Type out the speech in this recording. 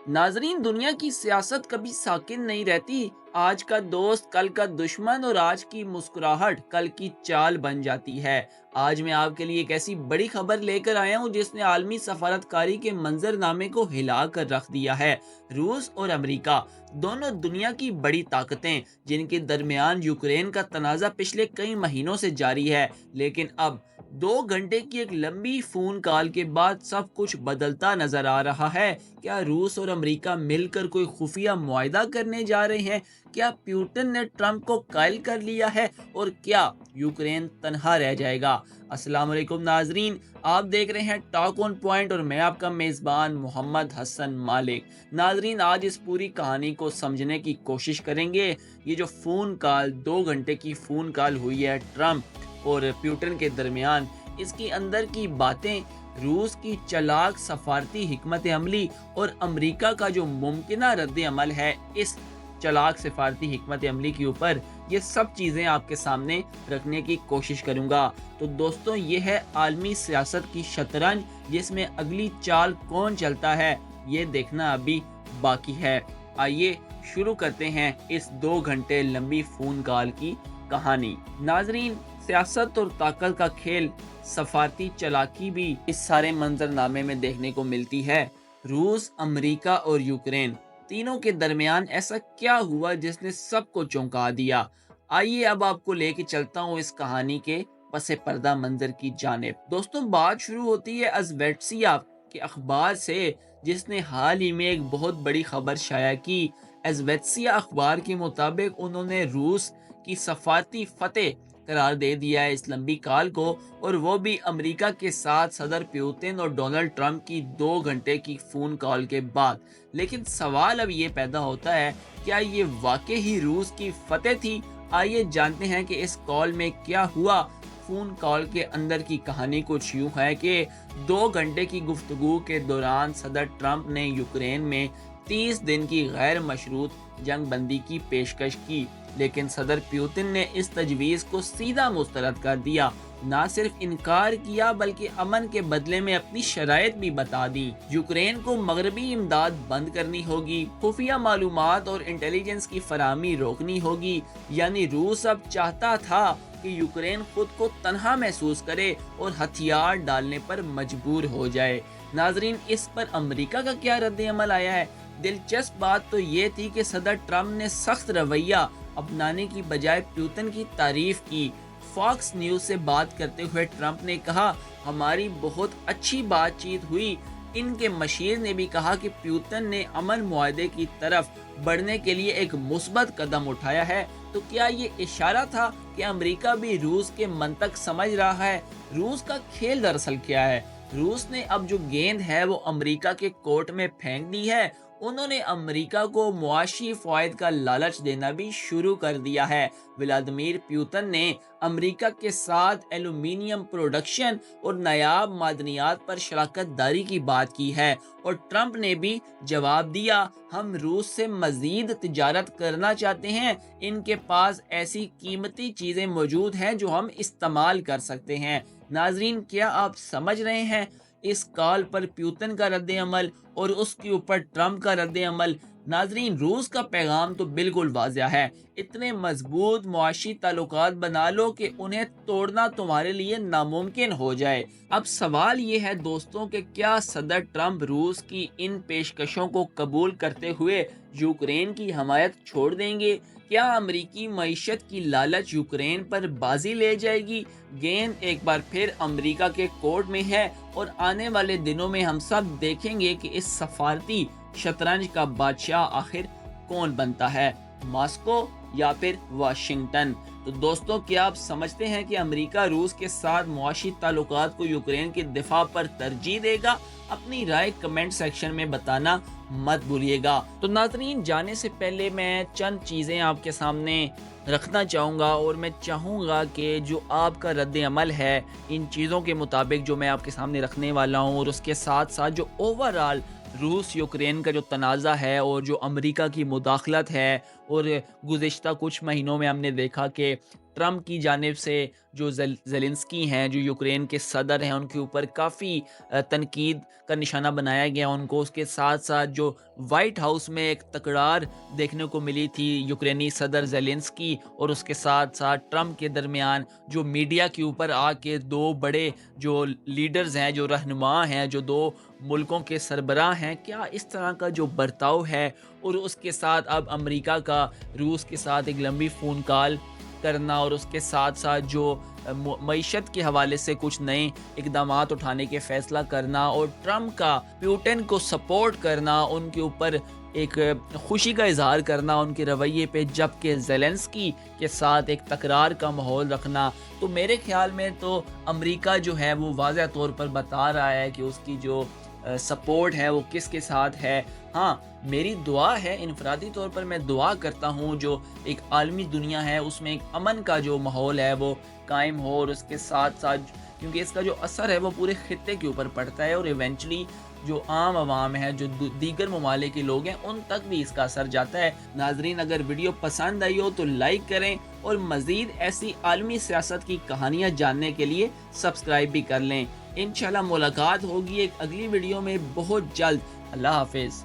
नाजरीन, दुनिया की सियासत कभी साकिन नहीं रहती। आज का दोस्त कल का दुश्मन और आज की मुस्कुराहट कल की चाल बन जाती है। आज मैं आपके लिए एक ऐसी बड़ी खबर लेकर आया हूँ जिसने आलमी सफारतकारी के मंजरनामे को हिला कर रख दिया है। रूस और अमेरिका दोनों दुनिया की बड़ी ताकतें, जिनके दरमियान यूक्रेन का तनाज़ा पिछले कई महीनों से जारी है, लेकिन अब 2 घंटे की एक लंबी फोन कॉल के बाद सब कुछ बदलता नजर आ रहा है। क्या रूस और अमेरिका मिलकर कोई खुफिया मुआहदा करने जा रहे हैं? क्या प्यूटन ने ट्रंप को कायल कर लिया है? और क्या यूक्रेन तनहा रह जाएगा? अस्सलाम वालेकुम नाजरीन, आप देख रहे हैं टॉक ऑन पॉइंट और मैं आपका मेज़बान मोहम्मद हसन मालिक। नाजरीन, आज इस पूरी कहानी को समझने की कोशिश करेंगे। ये जो फ़ोन कॉल 2 घंटे की फ़ोन कॉल हुई है ट्रंप और प्यूटन के दरमियान, इसकी अंदर की बातें, रूस की चालाक सफारती हिकमत अमली और अमेरिका का जो मुमकिना रद्द अमल है इस चालाक सफारती हिकमत अमली के ऊपर, ये सब चीज़ें आपके सामने रखने की कोशिश करूंगा। तो दोस्तों, ये है आलमी सियासत की शतरंज, जिसमें अगली चाल कौन चलता है ये देखना अभी बाकी है। आइए शुरू करते हैं इस 2 घंटे लंबी फोन कॉल की कहानी। नाजरीन, सियासत और ताकत का खेल, सफारती चालाकी भी इस सारे मंजरनामे में देखने को मिलती है। रूस, अमेरिका और यूक्रेन तीनों के दरमियान ऐसा क्या हुआ जिसने सबको चौंका दिया? आइए अब आपको लेके चलता हूँ इस कहानी के पसे पर्दा मंजर की जानिब। दोस्तों, बात शुरू होती है अजवेट्सिया के अखबार से, जिसने हाल ही में एक बहुत बड़ी खबर शाया की। अजवेट्सिया अखबार के मुताबिक उन्होंने रूस की सफारती फतेह करार दे दिया है इस लंबी कॉल को, और वो भी अमेरिका के साथ सदर पुतिन और डोनाल्ड ट्रंप की 2 घंटे की फोन कॉल के बाद। लेकिन सवाल अब ये पैदा होता है, क्या ये वाकई ही रूस की फतेह थी? आइए जानते हैं कि इस कॉल में क्या हुआ। फोन कॉल के अंदर की कहानी कुछ यूं है कि 2 घंटे की गुफ्तगू के दौरान सदर ट्रंप ने यूक्रेन में 30 दिन की गैर मशरूत जंग बंदी की पेशकश की, लेकिन सदर पुतिन ने इस तजवीज़ को सीधा मुस्तरद कर दिया। ना सिर्फ इनकार किया बल्कि अमन के बदले में अपनी शराइत भी बता दी। यूक्रेन को मगरबी इमदाद बंद करनी होगी, खुफिया मालूमात और इंटेलिजेंस की फराहमी रोकनी होगी। यानी रूस अब चाहता था कि यूक्रेन खुद को तनहा महसूस करे और हथियार डालने पर मजबूर हो जाए। नाजरीन, इस पर अमेरिका का क्या रद्द अमल आया है? दिलचस्प बात तो ये थी कि सदर ट्रंप ने सख्त रवैया अपनाने की बजाय पुतिन की तारीफ की। फॉक्स न्यूज से बात करते हुए ट्रंप ने कहा, हमारी बहुत अच्छी बातचीत हुई। इनके मशीर ने भी कहा कि पुतिन ने अमन मुआहदे की तरफ बढ़ने के लिए एक मुस्बत कदम उठाया है। तो क्या ये इशारा था कि अमेरिका भी रूस के मंतक समझ रहा है? रूस का खेल दरअसल क्या है? रूस ने अब जो गेंद है वो अमेरिका के कोर्ट में फेंक दी है। उन्होंने अमेरिका को मुआशी फ़ायद का लालच देना भी शुरू कर दिया है। व्लादिमीर पुतिन ने अमेरिका के साथ एल्यूमीनियम प्रोडक्शन और नायाब मादनियात पर शराकत दारी की बात की है, और ट्रंप ने भी जवाब दिया, हम रूस से मजीद तिजारत करना चाहते हैं। इनके पास ऐसी कीमती चीज़ें मौजूद हैं जो हम इस्तेमाल कर सकते हैं। नाजरीन, क्या आप समझ रहे हैं इस कॉल पर पुतिन का रद्द अमल और उसके ऊपर ट्रंप का रद्द अमल? नाजरीन, रूस का पैगाम तो बिल्कुल वाज़ेह है, इतने मजबूत मुआशी ताल्लुकात बना लो कि उन्हें तोड़ना तुम्हारे लिए नामुमकिन हो जाए। अब सवाल ये है दोस्तों कि क्या सदर ट्रंप रूस की इन पेशकशों को कबूल करते हुए यूक्रेन की हमायत छोड़ देंगे? क्या अमरीकी मईशत की लालच यूक्रेन पर बाजी ले जाएगी? गेंद एक बार फिर अमरीका के कोर्ट में है, और आने वाले दिनों में हम सब देखेंगे कि इस सफारती शतरंज का बादशाह आखिर कौन बनता है, मॉस्को या फिर वाशिंगटन। तो दोस्तों, क्या आप समझते हैं कि अमेरिका रूस के साथ मुआशी ताल्लुकात को यूक्रेन के दिफा पर तरजीह देगा? अपनी राय कमेंट सेक्शन में बताना मत भूलिएगा। तो नाजरीन, जाने से पहले मैं चंद चीज़ें आपके सामने रखना चाहूँगा, और मैं चाहूँगा कि जो आपका रद्द अमल है इन चीज़ों के मुताबिक जो मैं आपके सामने रखने वाला हूँ, और उसके साथ साथ जो ओवरऑल रूस यूक्रेन का जो तनाज़ा है और जो अमेरिका की मुदाखलत है, और गुज़िश्ता कुछ महीनों में हमने देखा कि ٹرمپ کی جانب سے جو زیلنسکی ہیں جو یوکرین کے صدر ہیں ان کے اوپر کافی تنقید کا نشانہ بنایا گیا ان کو. اس کے ساتھ ساتھ جو وائٹ ہاؤس میں ایک تکرار دیکھنے کو ملی تھی یوکرینی صدر زیلنسکی اور اس کے ساتھ ساتھ ٹرمپ کے درمیان، جو میڈیا کے اوپر آ کے دو بڑے جو لیڈرز ہیں، جو رہنما ہیں، جو دو ملکوں کے سربراہ ہیں، کیا اس طرح کا جو برتاؤ ہے اور اس کے ساتھ اب امریکہ کا روس کے ساتھ ایک لمبی فون کال کرنا اور اس کے ساتھ ساتھ جو معیشت کے حوالے سے کچھ نئے اقدامات اٹھانے کے فیصلہ کرنا اور ٹرمپ کا پیوٹن کو سپورٹ کرنا، ان کے اوپر ایک خوشی کا اظہار کرنا ان کے رویے پہ، جبکہ زیلنسکی کے ساتھ ایک تکرار کا ماحول رکھنا، تو میرے خیال میں تو امریکہ جو ہے وہ واضح طور پر بتا رہا ہے کہ اس کی جو سپورٹ ہے وہ کس کے ساتھ ہے. ہاں، میری دعا ہے، انفرادی طور پر میں دعا کرتا ہوں جو ایک عالمی دنیا ہے اس میں ایک امن کا جو ماحول ہے وہ قائم ہو، اور اس کے ساتھ ساتھ کیونکہ اس کا جو اثر ہے وہ پورے خطے کے اوپر پڑتا ہے اور ایونچولی جو عام عوام ہے، جو دیگر ممالک کے لوگ ہیں، ان تک بھی اس کا اثر جاتا ہے. ناظرین، اگر ویڈیو پسند آئی ہو تو لائک کریں اور مزید ایسی عالمی سیاست کی کہانیاں جاننے کے لیے سبسکرائب بھی کر لیں. انشاءاللہ ملاقات ہوگی ایک اگلی ویڈیو میں بہت جلد. اللہ حافظ.